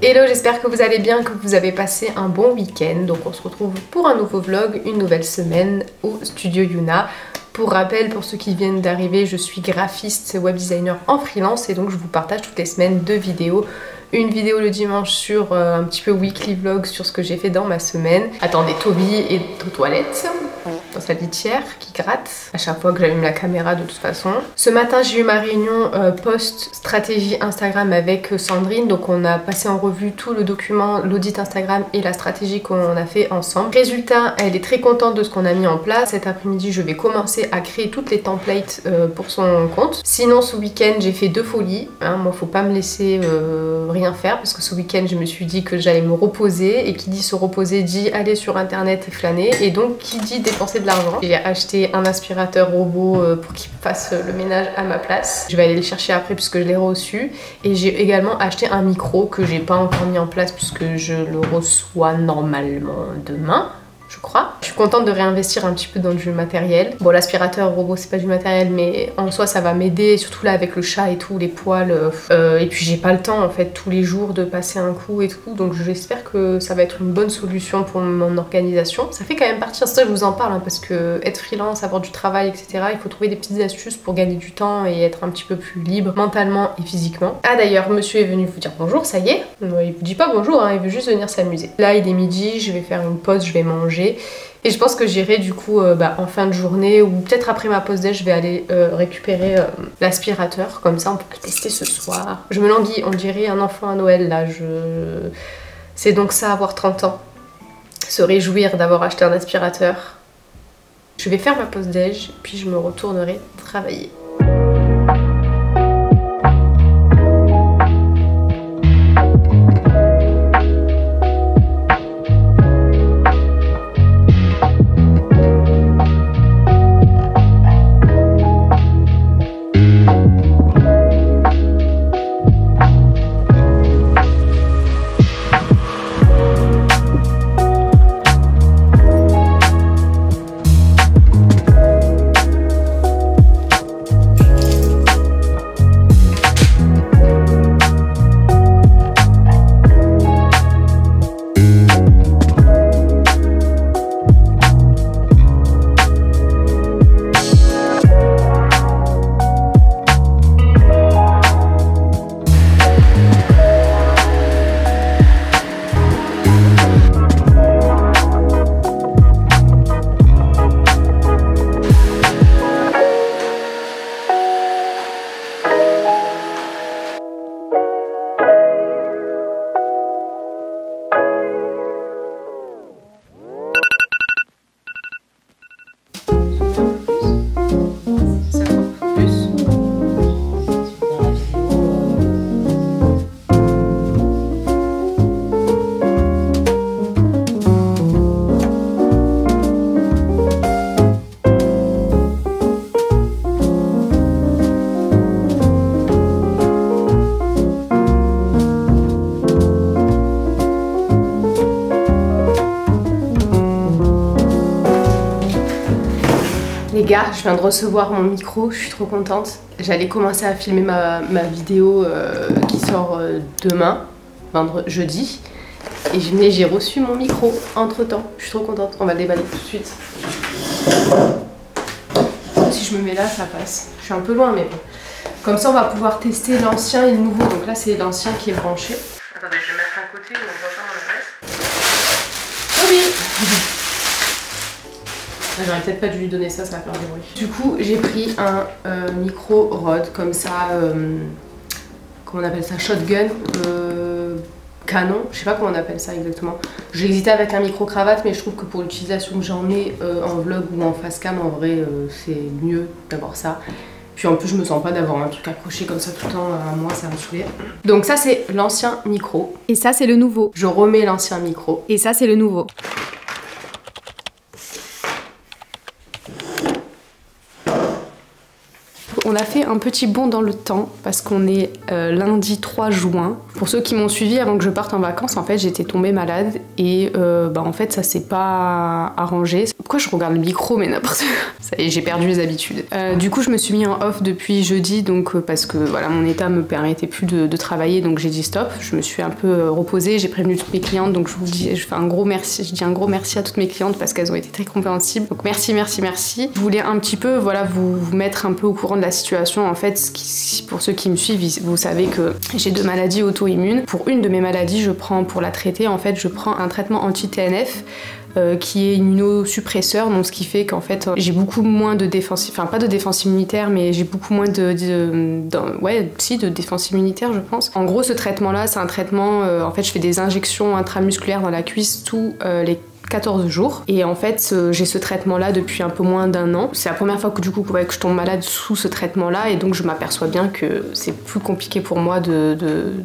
Hello, j'espère que vous allez bien, que vous avez passé un bon week-end. Donc on se retrouve pour un nouveau vlog, une nouvelle semaine au studio Yuna. Pour rappel, pour ceux qui viennent d'arriver, je suis graphiste, web designer en freelance et donc je vous partage toutes les semaines 2 vidéos. Une vidéo le dimanche sur un petit peu weekly vlog sur ce que j'ai fait dans ma semaine. Attendez, Toby est aux toilettes, dans sa litière, qui gratte à chaque fois que j'allume la caméra de toute façon. Ce matin, j'ai eu ma réunion post-stratégie Instagram avec Sandrine. Donc on a passé en revue tout le document, l'audit Instagram et la stratégie qu'on a fait ensemble. Résultat, elle est très contente de ce qu'on a mis en place. Cet après-midi, je vais commencer à créer toutes les templates pour son compte. Sinon, ce week-end, j'ai fait 2 folies. Hein, moi, faut pas me laisser rien faire parce que ce week-end je me suis dit que j'allais me reposer et qui dit se reposer dit aller sur internet et flâner et donc qui dit dépenser de l'argent. J'ai acheté un aspirateur robot pour qu'il fasse le ménage à ma place. Je vais aller le chercher après puisque je l'ai reçu et j'ai également acheté un micro que j'ai pas encore mis en place puisque je le reçois normalement demain. Je crois. Je suis contente de réinvestir un petit peu dans du matériel. Bon, l'aspirateur robot c'est pas du matériel mais en soi ça va m'aider, surtout là avec le chat et tout, les poils. Et puis j'ai pas le temps en fait tous les jours de passer un coup et tout, donc j'espère que ça va être une bonne solution pour mon organisation. Ça fait quand même partie, c'est ça que je vous en parle hein, parce que être freelance, avoir du travail etc, il faut trouver des petites astuces pour gagner du temps et être un petit peu plus libre mentalement et physiquement. Ah d'ailleurs monsieur est venu vous dire bonjour, ça y est. Il vous dit pas bonjour hein, il veut juste venir s'amuser. Là il est midi, je vais faire une pause, je vais manger. Et je pense que j'irai du coup en fin de journée ou peut-être après ma pause déj je vais aller récupérer l'aspirateur, comme ça on peut le tester ce soir. Je me languis, on dirait un enfant à Noël là, c'est donc ça avoir 30 ans, se réjouir d'avoir acheté un aspirateur. Je vais faire ma pause déj puis je me retournerai travailler. Les gars, je viens de recevoir mon micro, je suis trop contente. J'allais commencer à filmer ma vidéo qui sort demain, jeudi. Mais j'ai reçu mon micro entre temps, je suis trop contente. On va le déballer tout de suite. Si je me mets là, ça passe. Je suis un peu loin mais bon. Comme ça on va pouvoir tester l'ancien et le nouveau. Donc là c'est l'ancien qui est branché. Attendez, je vais mettre un côté où on voit pas mon adresse. Oh oui. J'aurais peut-être pas dû lui donner ça, ça va faire des bruits. Du coup, j'ai pris un micro Rode, comme ça, comment on appelle ça, shotgun, canon, je sais pas comment on appelle ça exactement. J'ai hésité avec un micro cravate, mais je trouve que pour l'utilisation que j'en ai en vlog ou en face cam, en vrai, c'est mieux d'avoir ça. Puis en plus, je me sens pas d'avoir un truc accroché comme ça tout le temps à moi, ça va me saouler. Donc ça, c'est l'ancien micro. Et ça, c'est le nouveau. Je remets l'ancien micro. Et ça, c'est le nouveau. a fait un petit bond dans le temps parce qu'on est lundi 3 juin. Pour ceux qui m'ont suivi avant que je parte en vacances, en fait j'étais tombée malade et en fait ça s'est pas arrangé. Pourquoi je regarde le micro mais n'importe quoi. Ça y est, j'ai perdu les habitudes. Du coup je me suis mis en off depuis jeudi donc parce que voilà mon état me permettait plus de travailler donc j'ai dit stop. Je me suis un peu reposée, j'ai prévenu toutes mes clientes donc je vous dis, je dis un gros merci à toutes mes clientes parce qu'elles ont été très compréhensibles. Donc merci. Je voulais un petit peu voilà vous mettre un peu au courant de la situation en fait. Pour ceux qui me suivent, vous savez que j'ai 2 maladies auto-immunes. Pour une de mes maladies, pour la traiter en fait, je prends un traitement anti-TNF. Qui est immunosuppresseur, donc ce qui fait qu'en fait j'ai beaucoup moins de défense, enfin pas de défense immunitaire, mais j'ai beaucoup moins de défense immunitaire je pense. En gros ce traitement là c'est un traitement, en fait je fais des injections intramusculaires dans la cuisse tous les 14 jours et en fait j'ai ce traitement là depuis un peu moins d'1 an. C'est la première fois que du coup que je tombe malade sous ce traitement là et donc je m'aperçois bien que c'est plus compliqué pour moi de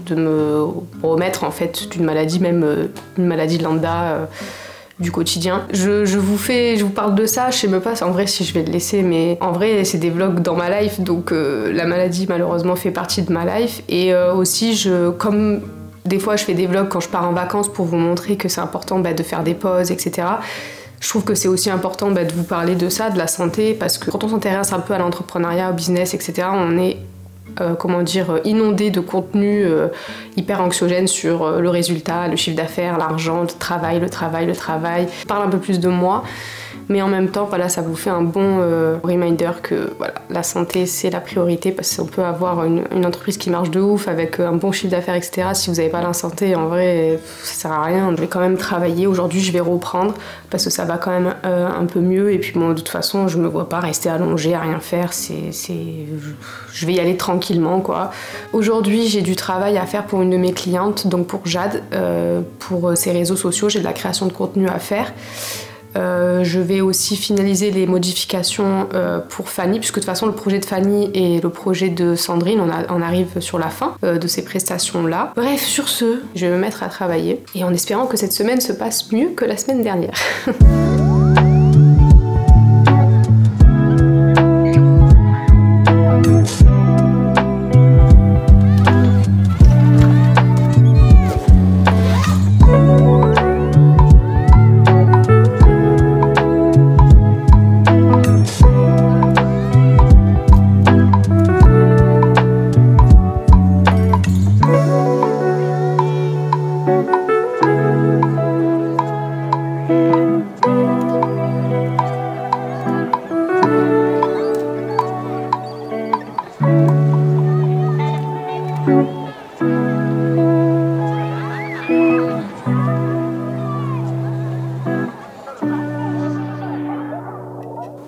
me remettre en fait d'une maladie, même une maladie lambda du quotidien. Je vous parle de ça, je sais même pas en vrai si je vais le laisser, mais en vrai c'est des vlogs dans ma life, donc la maladie malheureusement fait partie de ma life et aussi comme des fois je fais des vlogs quand je pars en vacances pour vous montrer que c'est important de faire des pauses, etc. Je trouve que c'est aussi important de vous parler de ça, de la santé, parce que quand on s'intéresse un peu à l'entrepreneuriat, au business, etc., on est inondé de contenu hyper anxiogène sur le résultat, le chiffre d'affaires, l'argent, le travail. Je parle un peu plus de moi, mais en même temps, voilà, ça vous fait un bon reminder que voilà, la santé c'est la priorité parce qu'on peut avoir une entreprise qui marche de ouf avec un bon chiffre d'affaires, etc. Si vous n'avez pas la santé, en vrai, ça sert à rien. Je vais quand même travailler. Aujourd'hui, je vais reprendre parce que ça va quand même un peu mieux. Et puis bon, de toute façon, je me vois pas rester allongée à rien faire. Je vais y aller tranquillement, quoi. Aujourd'hui, j'ai du travail à faire pour une de mes clientes, donc pour Jade, pour ses réseaux sociaux. J'ai de la création de contenu à faire. Je vais aussi finaliser les modifications pour Fanny, puisque de toute façon le projet de Fanny et le projet de Sandrine, on arrive sur la fin de ces prestations-là. Bref, sur ce, je vais me mettre à travailler et en espérant que cette semaine se passe mieux que la semaine dernière.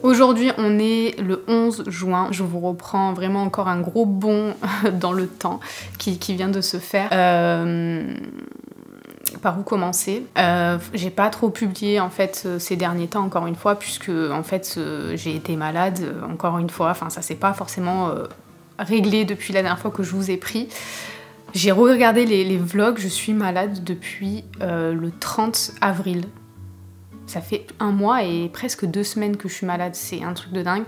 Aujourd'hui, on est le 11 juin. Je vous reprends vraiment encore un gros bond dans le temps qui vient de se faire. Par où commencer? J'ai pas trop publié en fait ces derniers temps, encore une fois, puisque en fait j'ai été malade encore une fois. Enfin, ça s'est pas forcément réglé depuis la dernière fois que je vous ai pris. J'ai regardé les vlogs. Je suis malade depuis le 30 avril. Ça fait 1 mois et presque 2 semaines que je suis malade, c'est un truc de dingue.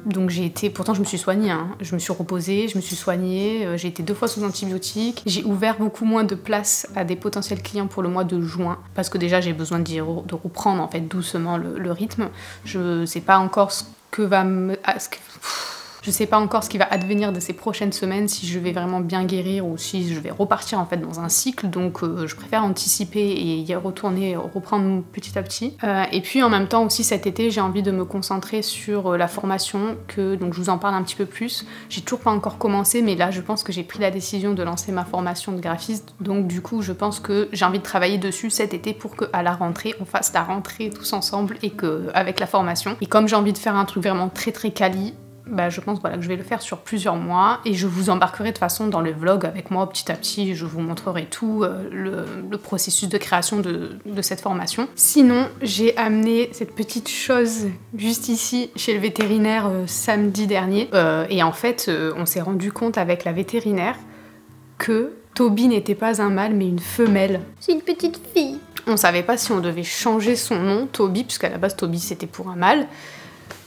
Donc pourtant je me suis soignée, hein. Je me suis reposée, je me suis soignée, j'ai été 2 fois sous antibiotiques. J'ai ouvert beaucoup moins de place à des potentiels clients pour le mois de juin, parce que déjà j'ai besoin de reprendre en fait doucement le rythme. Je sais pas encore Je sais pas encore ce qui va advenir de ces prochaines semaines, si je vais vraiment bien guérir ou si je vais repartir en fait dans un cycle, donc je préfère anticiper et y reprendre petit à petit. Et puis en même temps aussi cet été, j'ai envie de me concentrer sur la formation, donc je vous en parle un petit peu plus. J'ai toujours pas encore commencé, mais là je pense que j'ai pris la décision de lancer ma formation de graphiste, donc du coup je pense que j'ai envie de travailler dessus cet été pour qu'à la rentrée, on fasse la rentrée tous ensemble et avec la formation. Et comme j'ai envie de faire un truc vraiment très très quali, je pense que je vais le faire sur plusieurs mois et je vous embarquerai de toute façon dans le vlog avec moi petit à petit. Je vous montrerai tout le processus de création de cette formation. Sinon, j'ai amené cette petite chose juste ici chez le vétérinaire samedi dernier et en fait on s'est rendu compte avec la vétérinaire que Toby n'était pas un mâle mais une femelle. C'est une petite fille. On savait pas si on devait changer son nom, Toby, puisqu'à la base Toby c'était pour un mâle.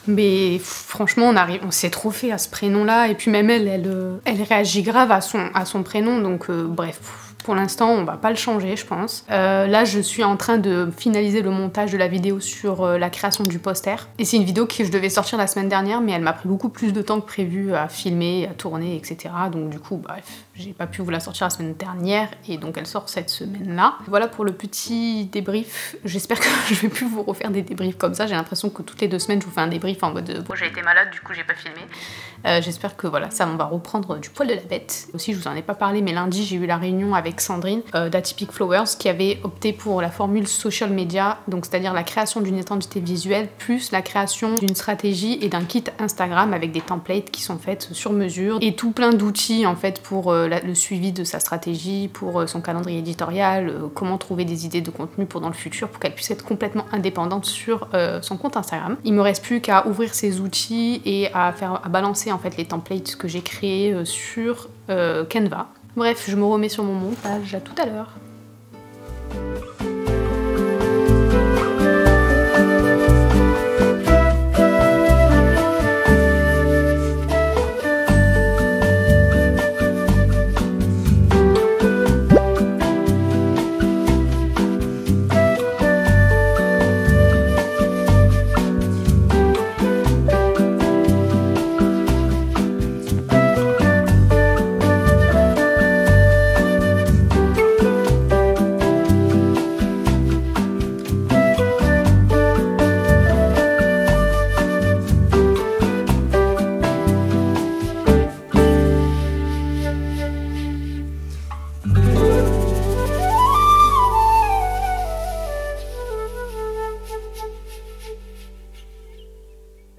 Mais franchement, on s'est trop fait à ce prénom-là. Et puis même elle réagit grave à son prénom. Donc bref, pour l'instant, on va pas le changer, je pense. Là, je suis en train de finaliser le montage de la vidéo sur la création du poster. Et c'est une vidéo que je devais sortir la semaine dernière, mais elle m'a pris beaucoup plus de temps que prévu à filmer, à tourner, etc. Donc du coup, bref, j'ai pas pu vous la sortir la semaine dernière, et donc elle sort cette semaine-là. Voilà pour le petit débrief. J'espère que je vais plus vous refaire des débriefs comme ça. J'ai l'impression que toutes les 2 semaines, je vous fais un débrief en mode bon, j'ai été malade, du coup j'ai pas filmé. J'espère que voilà, ça on va reprendre du poil de la bête. Aussi, je vous en ai pas parlé, mais lundi, j'ai eu la réunion avec Sandrine d'Atypic Flowers qui avait opté pour la formule social media, donc c'est-à-dire la création d'une identité visuelle plus la création d'une stratégie et d'un kit Instagram avec des templates qui sont faites sur mesure et tout plein d'outils en fait pour le suivi de sa stratégie, pour son calendrier éditorial, comment trouver des idées de contenu pour dans le futur pour qu'elle puisse être complètement indépendante sur son compte Instagram. Il me reste plus qu'à ouvrir ces outils et à balancer en fait les templates que j'ai créés sur Canva. Bref, je me remets sur mon montage, à tout à l'heure.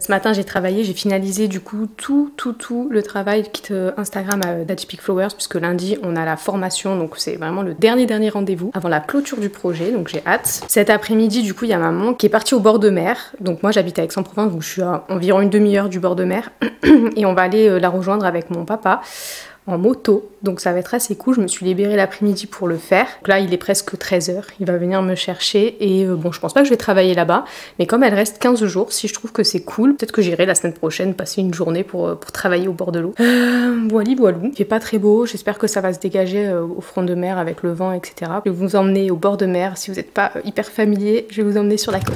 Ce matin j'ai travaillé, j'ai finalisé du coup tout le travail kit Instagram d'Atypic Flowers, puisque lundi on a la formation, donc c'est vraiment le dernier rendez-vous avant la clôture du projet, donc j'ai hâte. Cet après-midi du coup il y a maman qui est partie au bord de mer, donc moi j'habite à Aix-en-Provence, donc je suis à environ une demi-heure du bord de mer, et on va aller la rejoindre avec mon papa en moto, donc ça va être assez cool. Je me suis libérée l'après-midi pour le faire. Donc là il est presque 13h, il va venir me chercher et bon, je pense pas que je vais travailler là-bas, mais comme elle reste 15 jours, si je trouve que c'est cool, peut-être que j'irai la semaine prochaine passer une journée pour travailler au bord de l'eau. Voilou. Il fait pas très beau, j'espère que ça va se dégager au front de mer avec le vent, etc. Je vais vous emmener au bord de mer. Si vous n'êtes pas hyper familier, je vais vous emmener sur la côte.